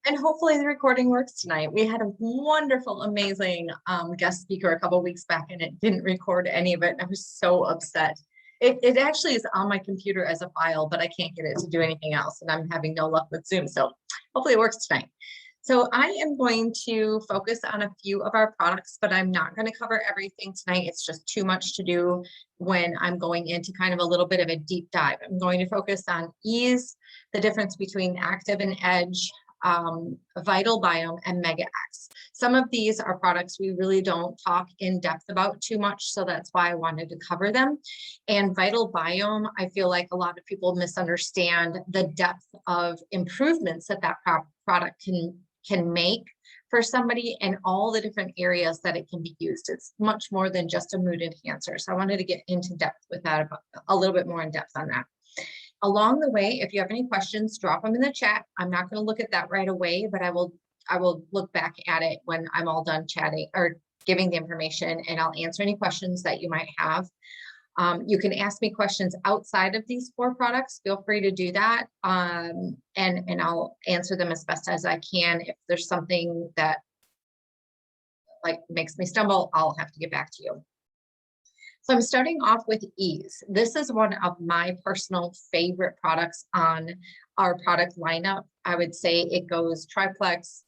And hopefully the recording works tonight. We had a wonderful, amazing guest speaker a couple of weeks back, and it didn't record any of it. I was so upset. It actually is on my computer as a file, but I can't get it to do anything else, and I'm having no luck with Zoom. So hopefully it works tonight. So I am going to focus on a few of our products, but I'm not going to cover everything tonight. It's just too much to do when I'm going into kind of a little bit of a deep dive. I'm going to focus on ease, the difference between active and edge, Vitalbiome, and MegaX. Some of these are products we really don't talk in depth about too much, so that's why I wanted to cover them. And Vitalbiome, I feel like a lot of people misunderstand the depth of improvements that product can make for somebody and all the different areas that it can be used. It's much more than just a mood enhancer. So I wanted to get into depth with that, a little bit more in depth on that. Along the way, if you have any questions, drop them in the chat. I'm not going to look at that right away, but I will look back at it when I'm all done chatting or giving the information, and I'll answer any questions that you might have. You can ask me questions outside of these 4 products. Feel free to do that. And I'll answer them as best as I can. If there's something that like makes me stumble, I'll have to get back to you. So I'm starting off with ease. This is one of my personal favorite products on our product lineup. I would say it goes triplex,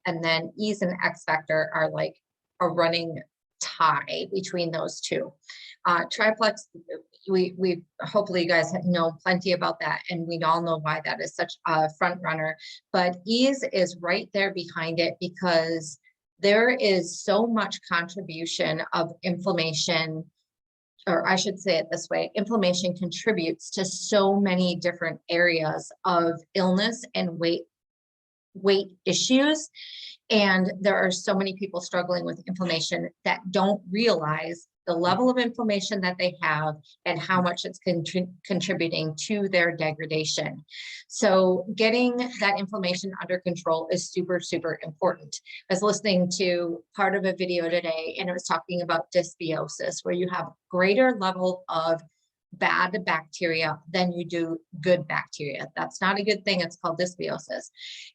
and then ease and X Factor are like a running tie between those two. Triplex, we hopefully you guys know plenty about that, and we all know why that is such a front runner, but ease is right there behind it because there is so much contribution of inflammation, or I should say it this way, inflammation contributes to so many different areas of illness and weight issues. And there are so many people struggling with inflammation that don't realize the level of inflammation that they have and how much it's contributing to their degradation. So getting that inflammation under control is super, super important. I was listening to part of a video today, and it was talking about dysbiosis, where you have greater level of bad bacteria than you do good bacteria. That's not a good thing. It's called dysbiosis.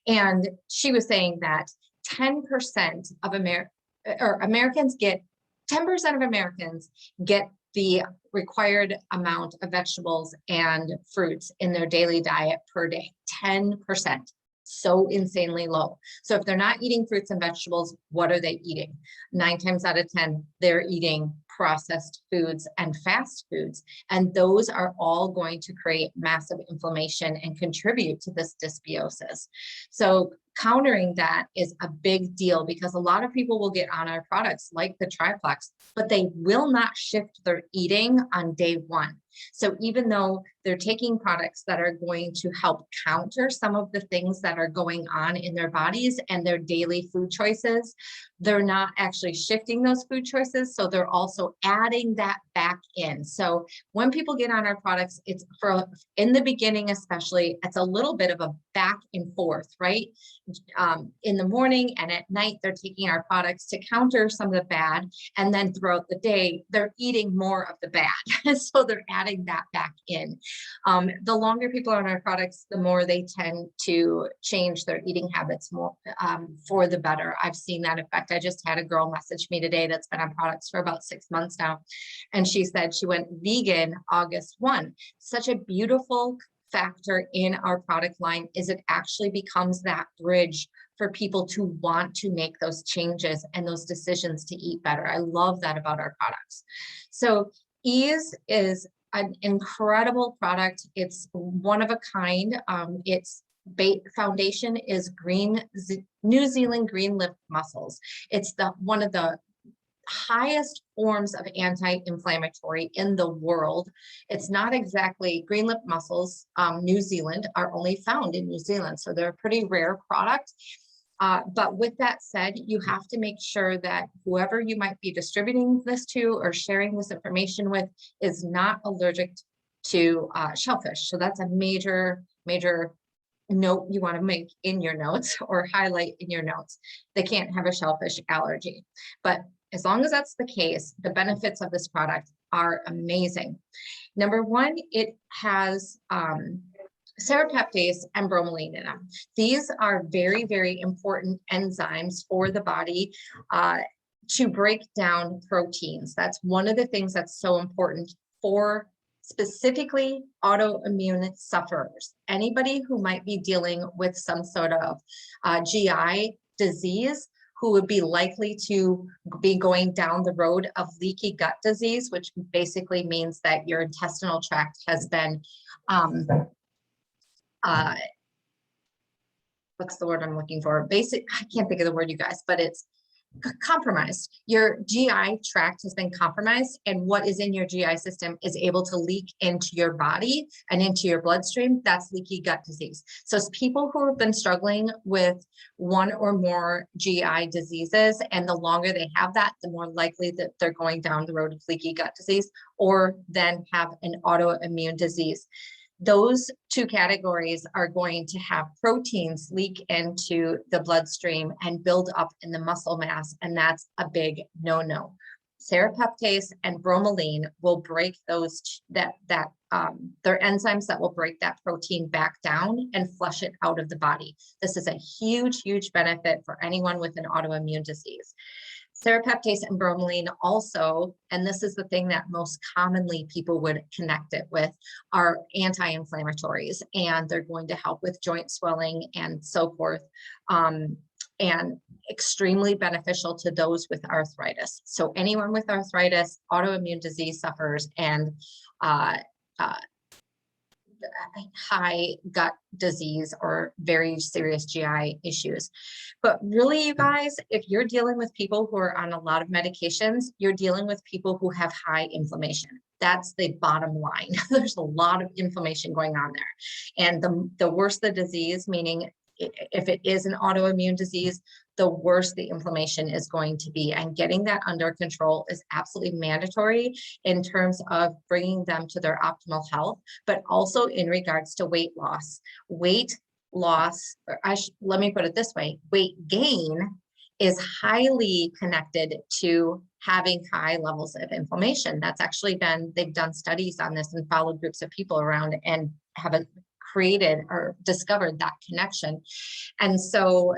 And she was saying that 10% of Americans get 10% of Americans get the required amount of vegetables and fruits in their daily diet per day. 10%. So insanely low. So if they're not eating fruits and vegetables, what are they eating? 9 times out of 10, they're eating processed foods and fast foods. And those are all going to create massive inflammation and contribute to this dysbiosis. So countering that is a big deal, because a lot of people will get on our products like the triplex, but they will not shift their eating on day 1. So even though they're taking products that are going to help counter some of the things that are going on in their bodies and their daily food choices, they're not actually shifting those food choices. So they're also adding that back in. So when people get on our products, it's in the beginning, especially, it's a little bit of a back and forth, right? In the morning and at night, they're taking our products to counter some of the bad. And then throughout the day, they're eating more of the bad. So they're adding that back in. The longer people are on our products, the more they tend to change their eating habits more for the better. I've seen that effect. I just had a girl message me today that's been on products for about 6 months now. And she said she went vegan August 1. Such a beautiful factor in our product line is it actually becomes that bridge for people to want to make those changes and those decisions to eat better. I love that about our products. So Ease is an incredible product. It's one of a kind. Its foundation is New Zealand green lip mussels. It's one of the highest forms of anti-inflammatory in the world. It's not exactly green lip mussels. New Zealand are only found in New Zealand, so they're a pretty rare product. But with that said, you have to make sure that whoever you might be distributing this to or sharing this information with is not allergic to shellfish. So that's a major note you want to make in your notes or highlight in your notes. They can't have a shellfish allergy. But as long as that's the case, the benefits of this product are amazing. Number one, it has serrapeptase and bromelain in them. These are very, very important enzymes for the body to break down proteins. That's one of the things that's so important for specifically autoimmune sufferers. Anybody who might be dealing with some sort of GI disease, who would be likely to be going down the road of leaky gut disease, which basically means that your intestinal tract has been what's the word I'm looking for? I can't think of the word, you guys, but it's compromised. Your GI tract has been compromised, and what is in your GI system is able to leak into your body and into your bloodstream. That's leaky gut disease. So it's people who have been struggling with one or more GI diseases, and the longer they have that, the more likely that they're going down the road of leaky gut disease, or then have an autoimmune disease. Those two categories are going to have proteins leak into the bloodstream and build up in the muscle mass, and that's a big no-no. Serrapeptase and bromelain will break those, they're enzymes that will break that protein back down and flush it out of the body. This is a huge, huge benefit for anyone with an autoimmune disease. Serrapeptase and bromelain also, and this is the thing that most commonly people would connect it with, are anti-inflammatories, and they're going to help with joint swelling and so forth, and extremely beneficial to those with arthritis. So anyone with arthritis, autoimmune disease sufferers, and high gut disease or very serious GI issues. But really, you guys, if you're dealing with people who are on a lot of medications, you're dealing with people who have high inflammation. That's the bottom line. There's a lot of inflammation going on there. And the worse the disease, meaning if it is an autoimmune disease, the worse the inflammation is going to be. And getting that under control is absolutely mandatory in terms of bringing them to their optimal health, but also in regards to weight loss. Weight loss, or let me put it this way, weight gain is highly connected to having high levels of inflammation. That's actually they've done studies on this and followed groups of people around and haven't created or discovered that connection. And so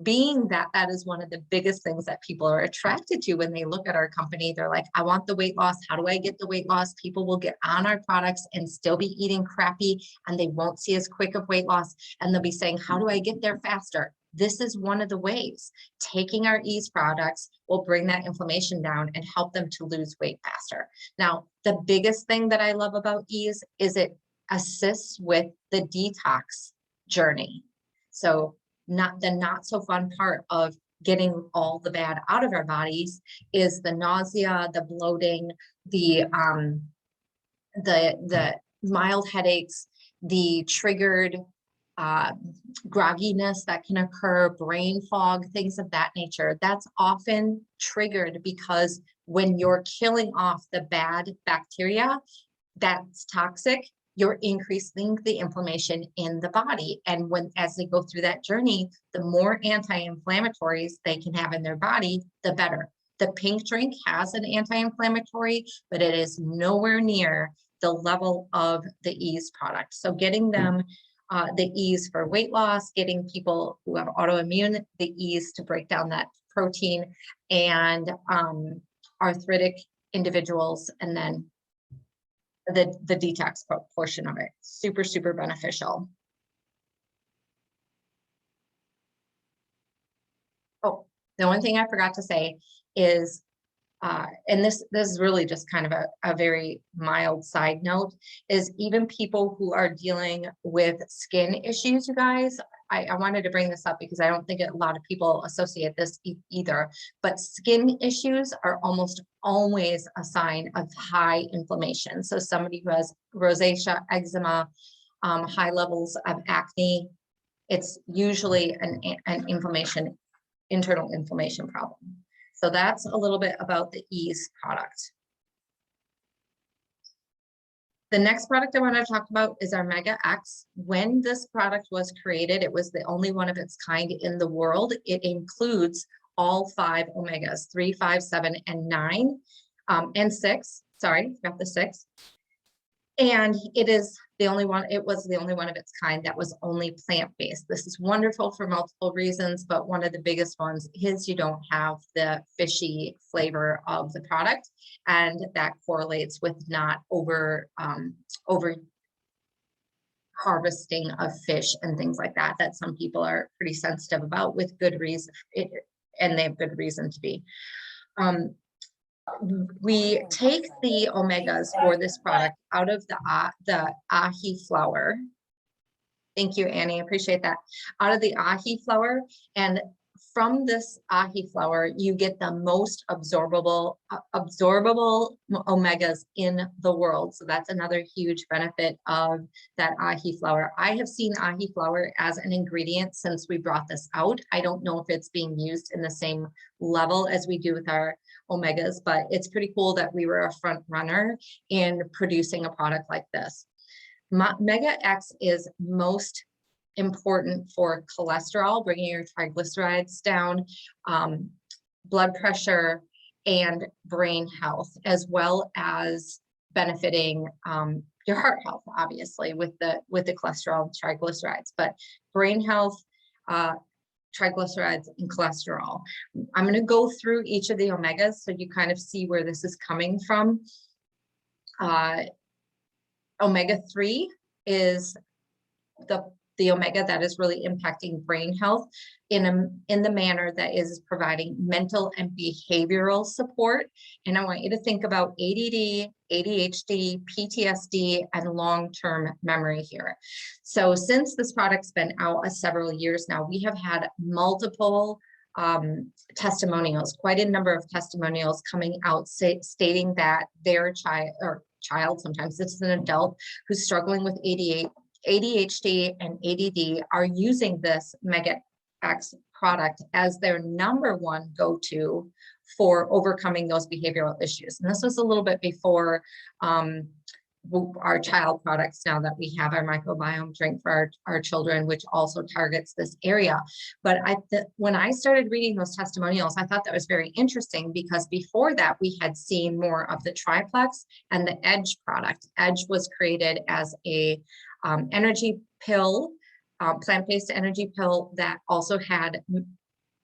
being that is one of the biggest things that people are attracted to when they look at our company, they're like, I want the weight loss. How do I get the weight loss? People will get on our products and still be eating crappy, and they won't see as quick of weight loss. And they'll be saying, how do I get there faster? This is one of the ways. Taking our Ease products will bring that inflammation down and help them to lose weight faster. Now, the biggest thing that I love about Ease is it assists with the detox journey. So not so fun part of getting all the bad out of our bodies is the nausea, the bloating, the mild headaches, the triggered grogginess that can occur, brain fog, things of that nature. That's often triggered because when you're killing off the bad bacteria that's toxic, you're increasing the inflammation in the body. And as they go through that journey, the more anti-inflammatories they can have in their body, the better. The pink drink has an anti-inflammatory, but it is nowhere near the level of the Ease product. So getting them the Ease for weight loss, getting people who have autoimmune, the Ease to break down that protein, and arthritic individuals, and then the detox portion of it. Super, super beneficial. Oh, the one thing I forgot to say is, and this is really just kind of a very mild side note, is even people who are dealing with skin issues, you guys, I wanted to bring this up because I don't think a lot of people associate this either, but skin issues are almost always a sign of high inflammation. So somebody who has rosacea, eczema, high levels of acne, it's usually an internal inflammation problem. So that's a little bit about the Ease product. The next product I want to talk about is our MegaX. When this product was created, it was the only one of its kind in the world. It includes all 5 omegas, 3, 5, 7, and 9, and 6. Sorry, got the 6. And it is The only one, it was the only one of its kind that was only plant-based. This is wonderful for multiple reasons, but one of the biggest ones is you don't have the fishy flavor of the product, and that correlates with not over harvesting of fish and things like that, that some people are pretty sensitive about with good reason, and they have good reason to be. We take the omegas for this product out of the ahi flour. Thank you, Annie. Appreciate that. Out of the ahi flour, and from this ahi flour, you get the most absorbable omegas in the world. So that's another huge benefit of that ahi flour. I have seen ahi flour as an ingredient since we brought this out. I don't know if it's being used in the same level as we do with our omegas, but it's pretty cool that we were a front runner in producing a product like this. MegaX is most important for cholesterol, bringing your triglycerides down, blood pressure, and brain health, as well as benefiting your heart health, obviously, with the cholesterol and triglycerides, but brain health, triglycerides, and cholesterol. I'm going to go through each of the omegas so you see where this is coming from. Omega-3 is the omega that is really impacting brain health in the manner that is providing mental and behavioral support. And I want you to think about ADD, ADHD, PTSD, and long-term memory here. So since this product's been out several years now, we have had multiple testimonials, quite a number of testimonials coming out stating that their child, sometimes it's an adult who's struggling with ADHD and ADD, are using this MegaX product as their #1 go-to for overcoming those behavioral issues. And this was a little bit before our child products, now that we have our microbiome drink for our children, which also targets this area. But when I started reading those testimonials, I thought that was very interesting, because before that we had seen more of the triplex and the Edge product. Edge was created as a energy pill, plant-based energy pill that also had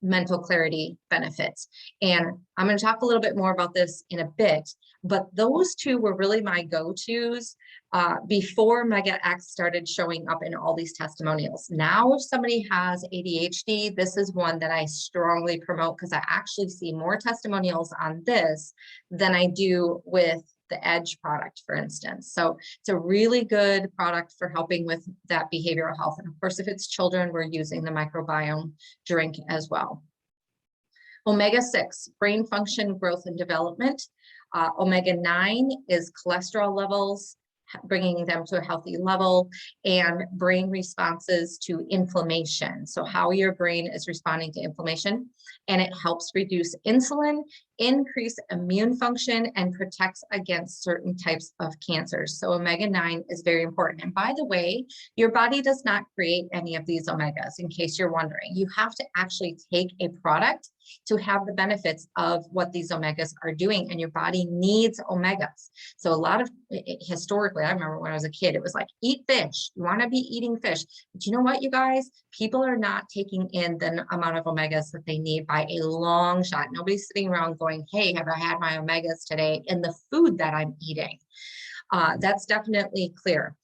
mental clarity benefits. And I'm going to talk a little bit more about this in a bit, but those two were really my go-tos before MegaX started showing up in all these testimonials. Now, if somebody has ADHD, this is one that I strongly promote, because I actually see more testimonials on this than I do with the Edge product, for instance. So it's a really good product for helping with that behavioral health. And of course, if it's children, we're using the microbiome drink as well. Omega-6, brain function, growth, and development. Omega-9 is cholesterol levels, bringing them to a healthy level, and brain responses to inflammation. So how your brain is responding to inflammation, and it helps reduce insulin, increase immune function, and protects against certain types of cancers. So omega-9 is very important. And by the way, your body does not create any of these omegas, in case you're wondering. You have to actually take a product to have the benefits of what these omegas are doing, and your body needs omegas. So a lot of, historically, I remember when I was a kid, it was like, eat fish, you want to be eating fish. But you know what, you guys, people are not taking in the amount of omegas that they need by a long shot. Nobody's sitting around going, hey, have I had my omegas today in the food that I'm eating? That's definitely clear.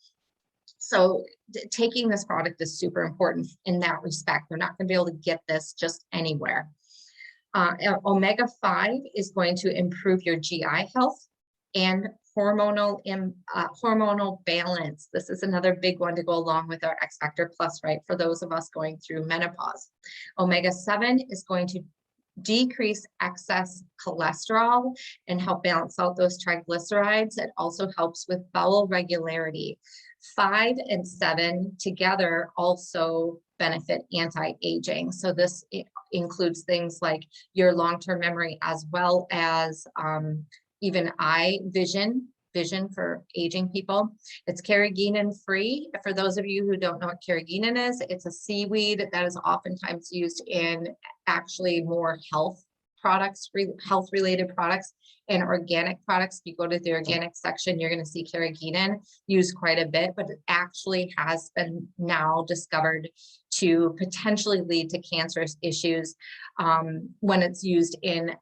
So taking this product is super important in that respect. We're not going to be able to get this just anywhere. Omega-5 is going to improve your GI health and hormonal balance. This is another big one to go along with our X Factor Plus, right? For those of us going through menopause. Omega-7 is going to decrease excess cholesterol and help balance out those triglycerides. It also helps with bowel regularity. 5 and 7 together also benefit anti-aging. So this includes things like your long-term memory, as well as even eye vision for aging people. It's carrageenan free. For those of you who don't know what carrageenan is, it's a seaweed that is oftentimes used in actually more health products, health related products and organic products. If you go to the organic section, you're going to see carrageenan used quite a bit, but it actually has been now discovered to potentially lead to cancerous issues when it's used in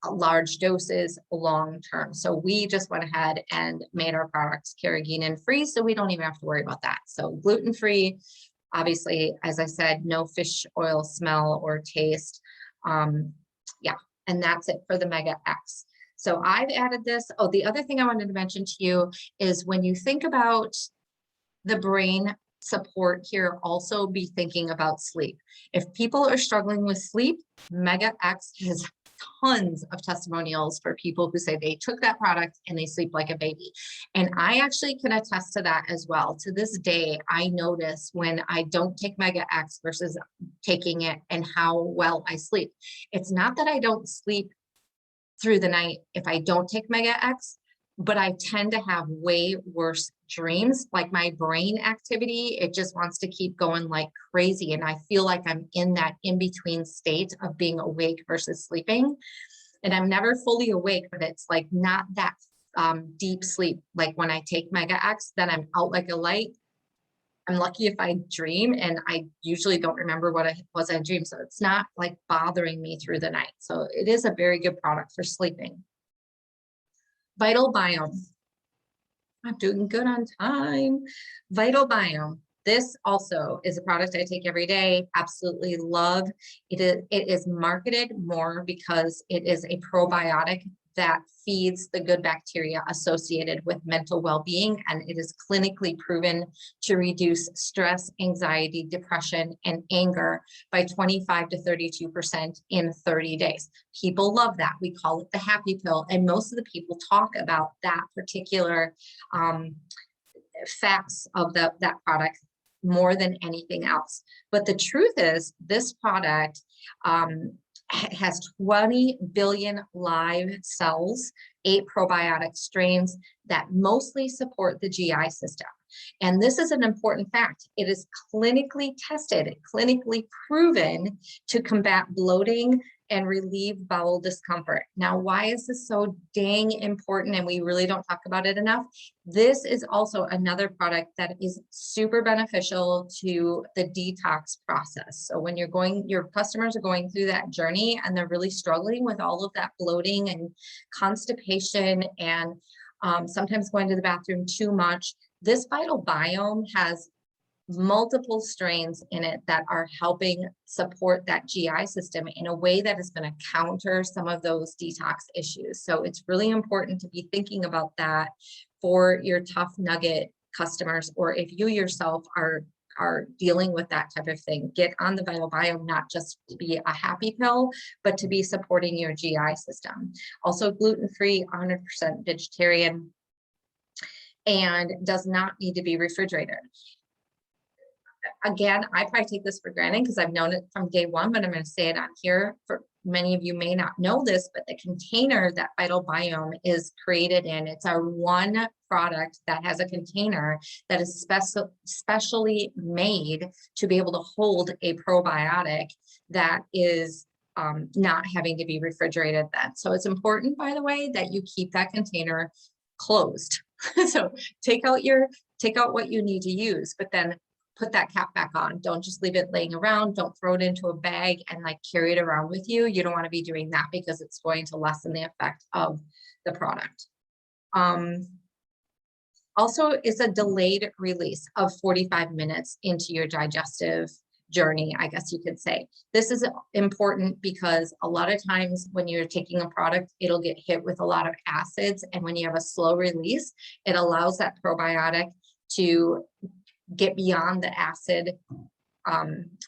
large doses long term. So we just went ahead and made our products carrageenan free, so we don't even have to worry about that. So gluten free, obviously, as I said, no fish oil smell or taste. Yeah, and that's it for the MegaX. So I've added this. Oh, the other thing I wanted to mention to you is when you think about the brain support here, also be thinking about sleep. If people are struggling with sleep, MegaX has tons of testimonials for people who say they took that product and they sleep like a baby. And I actually can attest to that as well. To this day, I notice when I don't take MegaX versus taking it and how well I sleep. It's not that I don't sleep through the night if I don't take MegaX, but I tend to have way worse dreams. Like my brain activity, it just wants to keep going like crazy. And I feel like I'm in that in-between state of being awake versus sleeping. And I'm never fully awake, but it's like not that deep sleep. Like when I take MegaX, then I'm out like a light. I'm lucky if I dream, and I usually don't remember what it was I dreamed. So it's not like bothering me through the night. So it is a very good product for sleeping. Vitalbiome. I'm doing good on time. Vitalbiome. This also is a product I take every day. Absolutely love. It is marketed more because it is a probiotic that feeds the good bacteria associated with mental well-being, and it is clinically proven to reduce stress, anxiety, depression, and anger by 25 to 32% in 30 days. People love that. We call it the happy pill, and most of the people talk about that particular facts of that product more than anything else. But the truth is, this product has 20 billion live cells, 8 probiotic strains that mostly support the GI system. And this is an important fact. It is clinically tested, clinically proven to combat bloating and relieve bowel discomfort. Now, why is this so dang important and we really don't talk about it enough? This is also another product that is super beneficial to the detox process. So when your customers are going through that journey and they're really struggling with all of that bloating and constipation and sometimes going to the bathroom too much, this Vitalbiome has multiple strains in it that are helping support that GI system in a way that is going to counter some of those detox issues. So it's really important to be thinking about that for your tough nugget customers, or if you yourself are dealing with that type of thing. Get on the Vitalbiome, not just to be a happy pill, but to be supporting your GI system. Also gluten-free, 100% vegetarian, and does not need to be refrigerated. Again, I probably take this for granted because I've known it from day one, but I'm going to say it on here. For many of you may not know this, but the container that Vitalbiome is created in, it's our one product that has a container that is specially made to be able to hold a probiotic that is not having to be refrigerated then. So it's important, by the way, that you keep that container closed. So take out what you need to use, but then put that cap back on. Don't just leave it laying around. Don't throw it into a bag and like carry it around with you. You don't want to be doing that because it's going to lessen the effect of the product. Also, it's a delayed release of 45 minutes into your digestive journey, I guess you could say. This is important because a lot of times when you're taking a product, it'll get hit with a lot of acids. And when you have a slow release, it allows that probiotic to get beyond the acid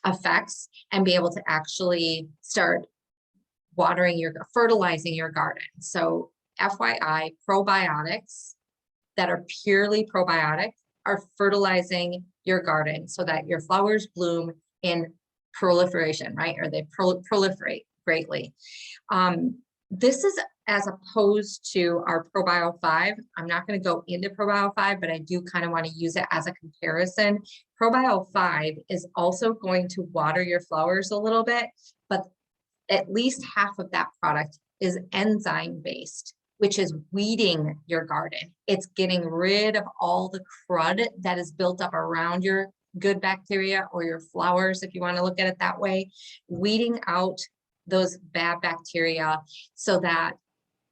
effects and be able to actually start fertilizing your garden. So FYI, probiotics that are purely probiotic are fertilizing your garden so that your flowers bloom in proliferation, right? Or they proliferate greatly. This is as opposed to our ProBio 5. I'm not going to go into ProBio 5, but I do kind of want to use it as a comparison. ProBio 5 is also going to water your flowers a little bit, but at least half of that product is enzyme based, which is weeding your garden. It's getting rid of all the crud that is built up around your good bacteria or your flowers, if you want to look at it that way, weeding out those bad bacteria so that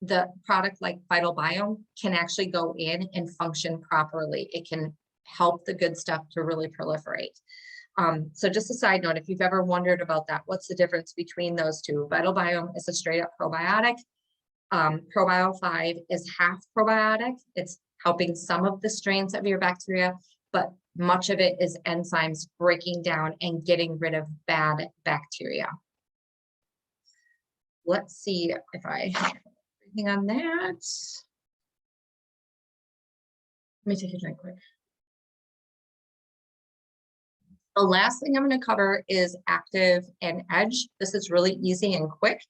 the product like Vitalbiome can actually go in and function properly. It can help the good stuff to really proliferate. So just a side note, if you've ever wondered about that, what's the difference between those two? Vitalbiome is a straight up probiotic. Probio 5 is half probiotic. It's helping some of the strains of your bacteria, but much of it is enzymes breaking down and getting rid of bad bacteria. Let's see if I have anything on that. Let me take a drink quick. The last thing I'm going to cover is Active and Edge. This is really easy and quick.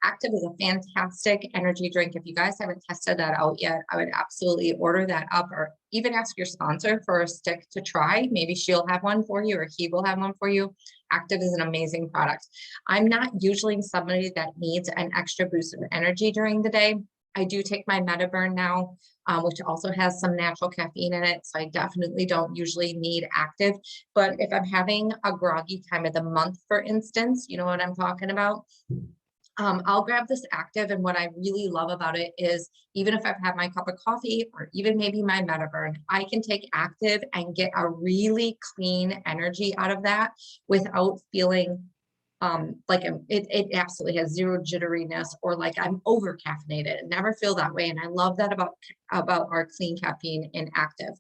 Active is a fantastic energy drink. If you guys haven't tested that out yet, I would absolutely order that up, or even ask your sponsor for a stick to try. Maybe she'll have one for you or he will have one for you. Active is an amazing product. I'm not usually somebody that needs an extra boost of energy during the day. I do take my MetaBurn now, which also has some natural caffeine in it. So I definitely don't usually need Active. But if I'm having a groggy time of the month, for instance, you know what I'm talking about? I'll grab this Active, and what I really love about it is even if I've had my cup of coffee or even maybe my MetaBurn, I can take Active and get a really clean energy out of that without feeling like it absolutely has zero jitteriness or like I'm over caffeinated. I never feel that way, and I love that about our clean caffeine in Active.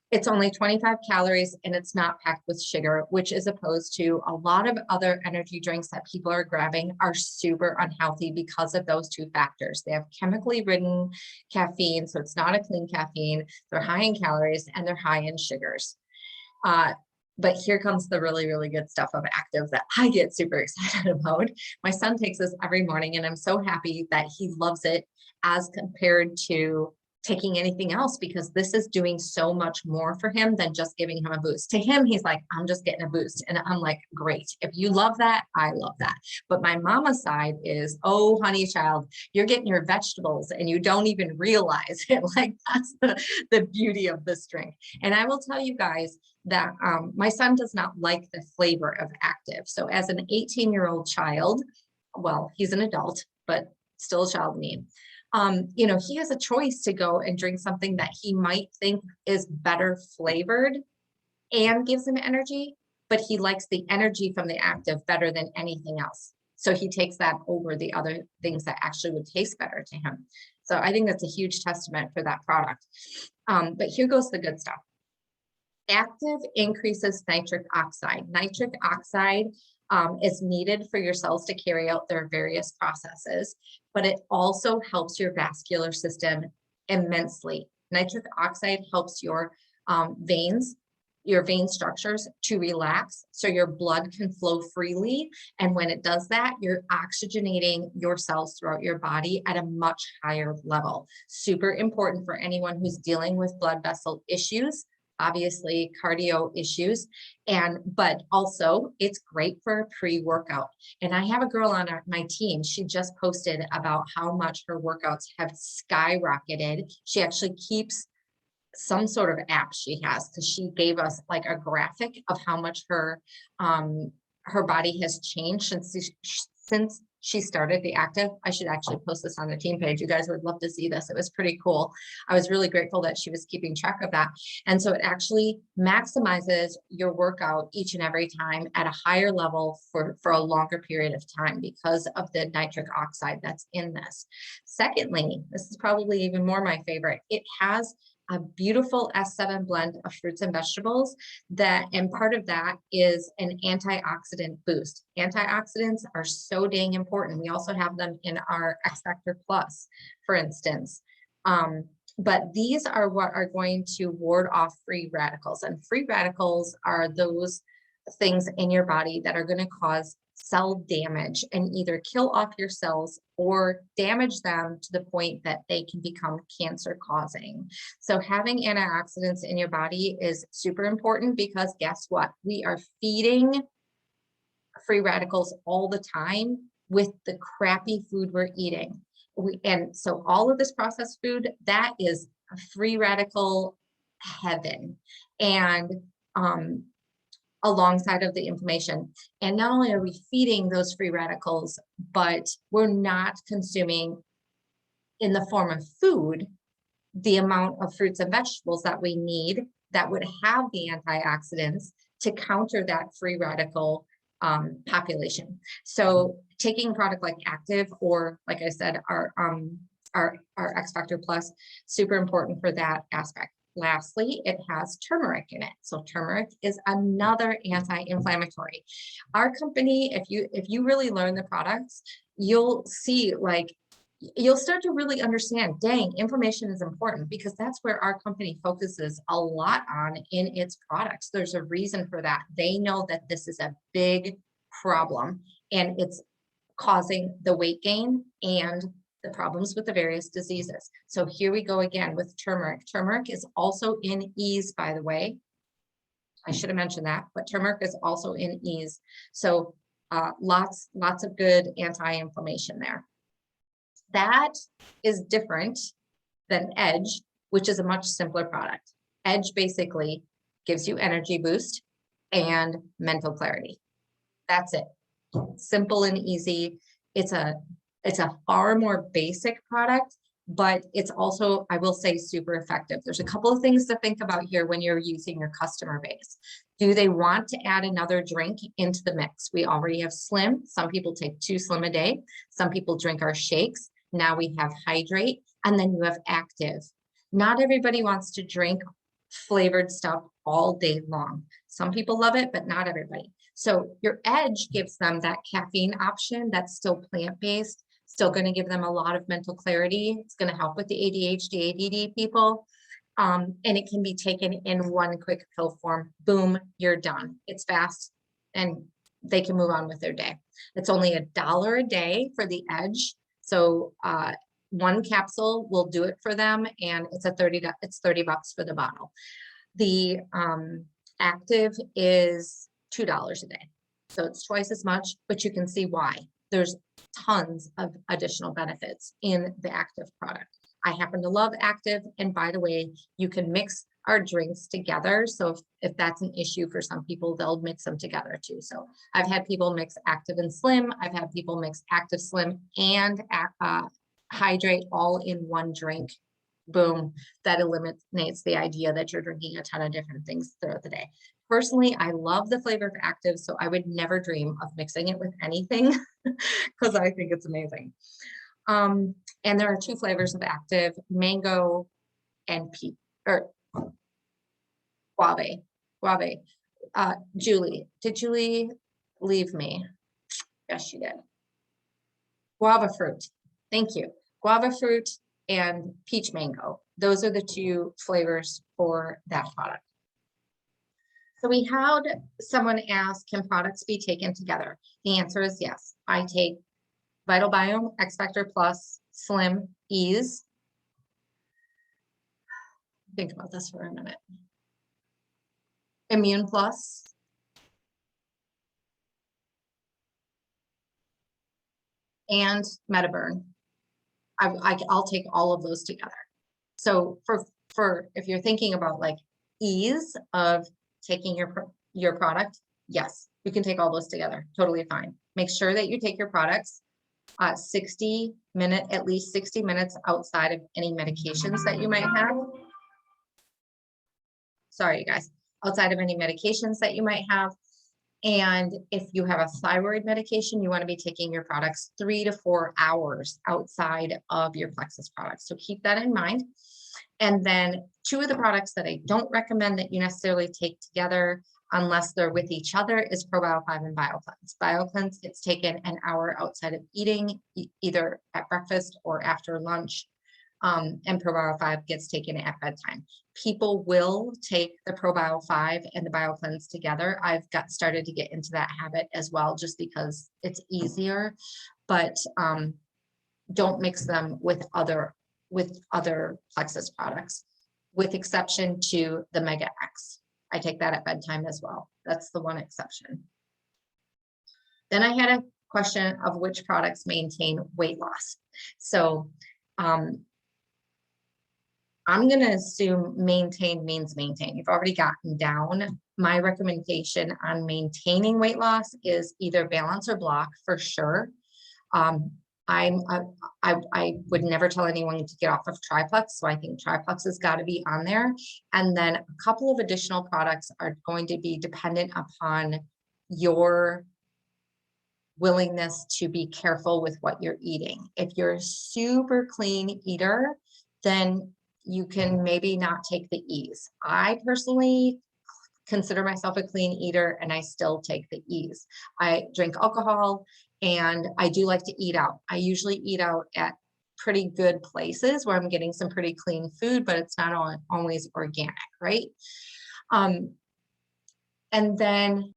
It's only 25 calories and it's not packed with sugar, which is opposed to a lot of other energy drinks that people are grabbing are super unhealthy because of those two factors. They have chemically ridden caffeine, so it's not a clean caffeine. They're high in calories and they're high in sugars. But here comes the really, really good stuff of Active that I get super excited about. My son takes this every morning and I'm so happy that he loves it as compared to taking anything else, because this is doing so much more for him than just giving him a boost. To him, he's like, I'm just getting a boost. And I'm like, great. If you love that, I love that. But my mama side is, oh, honey child, you're getting your vegetables and you don't even realize it. Like that's the beauty of this drink. And I will tell you guys that my son does not like the flavor of Active. So as an 18-year-old child, well, he's an adult, but still a child to me. You know, he has a choice to go and drink something that he might think is better flavored and gives him energy, but he likes the energy from the Active better than anything else. So he takes that over the other things that actually would taste better to him. So I think that's a huge testament for that product. But here goes the good stuff. Active increases nitric oxide. Nitric oxide is needed for your cells to carry out their various processes, but it also helps your vascular system immensely. Nitric oxide helps your vein structures to relax so your blood can flow freely. And when it does that, you're oxygenating your cells throughout your body at a much higher level. Super important for anyone who's dealing with blood vessel issues, obviously cardio issues, but also it's great for a pre-workout. And I have a girl on my team, she just posted about how much her workouts have skyrocketed. She actually keeps some sort of app she has, because she gave us like a graphic of how much her body has changed since she started the Active. I should actually post this on the team page. You guys would love to see this. It was pretty cool. I was really grateful that she was keeping track of that. And so it actually maximizes your workout each and every time at a higher level for a longer period of time because of the nitric oxide that's in this. Secondly, this is probably even more my favorite. It has a beautiful S7 blend of fruits and vegetables and part of that is an antioxidant boost. Antioxidants are so dang important. We also have them in our X Factor Plus, for instance. But these are what are going to ward off free radicals, and free radicals are those things in your body that are going to cause cell damage and either kill off your cells or damage them to the point that they can become cancer causing. So having antioxidants in your body is super important, because guess what? We are feeding free radicals all the time with the crappy food we're eating. And so all of this processed food, that is a free radical heaven. And alongside of the inflammation. And not only are we feeding those free radicals, but we're not consuming in the form of food the amount of fruits and vegetables that we need that would have the antioxidants to counter that free radical population. So taking a product like Active, or like I said, our X Factor Plus, super important for that aspect. Lastly, it has turmeric in it. So turmeric is another anti-inflammatory. Our company, if you really learn the products, you'll see, like, you'll start to really understand, dang, inflammation is important, because that's where our company focuses a lot on in its products. There's a reason for that. They know that this is a big problem and it's causing the weight gain and the problems with the various diseases. So here we go again with turmeric. Turmeric is also in Ease, by the way. I should have mentioned that, but turmeric is also in Ease. So lots of good anti-inflammation there. That is different than Edge, which is a much simpler product. Edge basically gives you energy boost and mental clarity. That's it. Simple and easy. It's a far more basic product, but it's also, I will say, super effective. There's a couple of things to think about here when you're using your customer base. Do they want to add another drink into the mix? We already have Slim. Some people take 2 Slim a day. Some people drink our shakes. Now we have Hydrate, and then you have Active. Not everybody wants to drink flavored stuff all day long. Some people love it, but not everybody. So your Edge gives them that caffeine option that's still plant-based, still going to give them a lot of mental clarity. It's going to help with the ADHD, ADD people. And it can be taken in one quick pill form. Boom, you're done. It's fast and they can move on with their day. It's only $1 a day for the Edge. So one capsule will do it for them, and it's $30 for the bottle. The Active is $2 a day. So it's twice as much, but you can see why. There's tons of additional benefits in the Active product. I happen to love Active. And by the way, you can mix our drinks together. So if that's an issue for some people, they'll mix them together too. So I've had people mix Active and Slim. I've had people mix Active, Slim, and Hydrate all in one drink. Boom. That eliminates the idea that you're drinking a ton of different things throughout the day. Personally, I love the flavor of Active, so I would never dream of mixing it with anything because I think it's amazing. And there are 2 flavors of Active, mango and guave. Julie, did Julie leave me? Yes, she did. Guava fruit. Thank you. Guava fruit and peach mango. Those are the 2 flavors for that product. So we had someone ask, can products be taken together? The answer is yes. I take Vitalbiome, X Factor Plus, Slim, Ease. Think about this for a minute. Immune Plus. And MetaBurn. I'll take all of those together. So for if you're thinking about like ease of taking your product, yes, you can take all those together. Totally fine. Make sure that you take your products at least 60 minutes outside of any medications that you might have. Sorry, you guys, outside of any medications that you might have. And if you have a thyroid medication, you want to be taking your products 3 to 4 hours outside of your Plexus products. So keep that in mind. And then 2 of the products that I don't recommend that you necessarily take together unless they're with each other is ProBio 5 and BioCleanse. BioCleanse gets taken an hour outside of eating, either at breakfast or after lunch. And ProBio 5 gets taken at bedtime. People will take the ProBio 5 and the BioCleanse together. I've started to get into that habit as well, just because it's easier, but don't mix them with other Plexus products, with exception to the MegaX. I take that at bedtime as well. That's the one exception. Then I had question of which products maintain weight loss. So I'm going to assume maintain means maintain. You've already gotten down. My recommendation on maintaining weight loss is either balance or block for sure. I would never tell anyone to get off of Triplex, so I think Triplex has got to be on there. And then a couple of additional products are going to be dependent upon your willingness to be careful with what you're eating. If you're a super clean eater, then you can maybe not take the E's. I personally consider myself a clean eater and I still take the E's. I drink alcohol and I do like to eat out. I usually eat out at pretty good places where I'm getting some pretty clean food, but it's not always organic, right? And then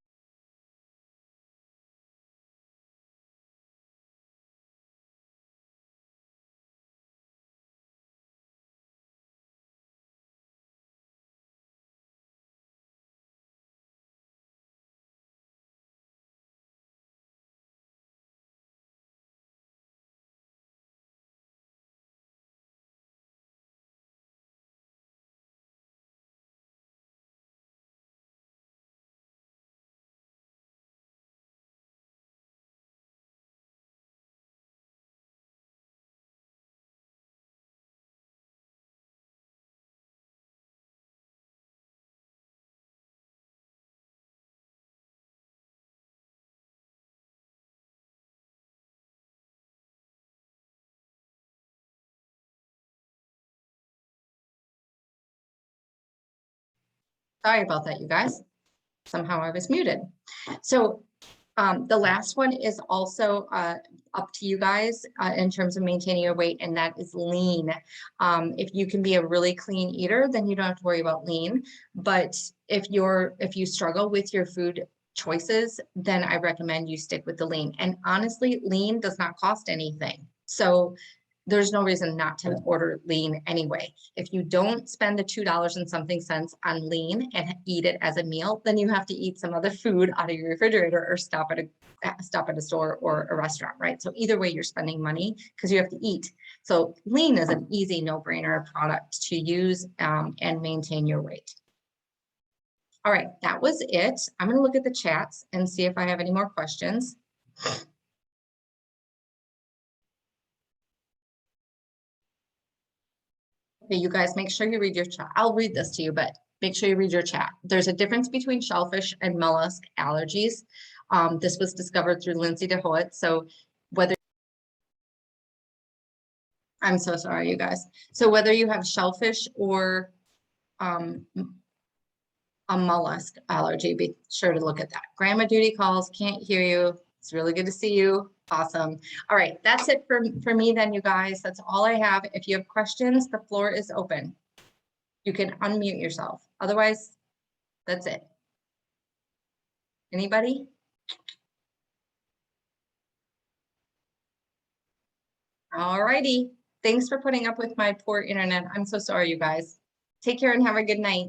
sorry about that, you guys. Somehow I was muted. So the last one is also up to you guys in terms of maintaining your weight, and that is lean. If you can be a really clean eater, then you don't have to worry about lean. But if you struggle with your food choices, then I recommend you stick with the lean. And honestly, lean does not cost anything. So there's no reason not to order lean anyway. If you don't spend the $2 and something cents on lean and eat it as a meal, then you have to eat some other food out of your refrigerator or stop at a store or a restaurant, right? So either way, you're spending money because you have to eat. So lean is an easy no-brainer product to use and maintain your weight. All right, that was it. I'm going to look at the chats and see if I have any more questions. Okay, you guys, make sure you read your chat. I'll read this to you, but make sure you read your chat. There's a difference between shellfish and mollusk allergies. This was discovered through Lindsay DeHoet. So whether, I'm so sorry, you guys. So whether you have shellfish or a mollusk allergy, be sure to look at that. Grandma Duty calls, can't hear you. It's really good to see you. Awesome. All right, that's it for me then, you guys. That's all I have. If you have questions, the floor is open. You can unmute yourself. Otherwise, that's it. Anybody? All righty. Thanks for putting up with my poor internet. I'm so sorry, you guys. Take care and have a good night.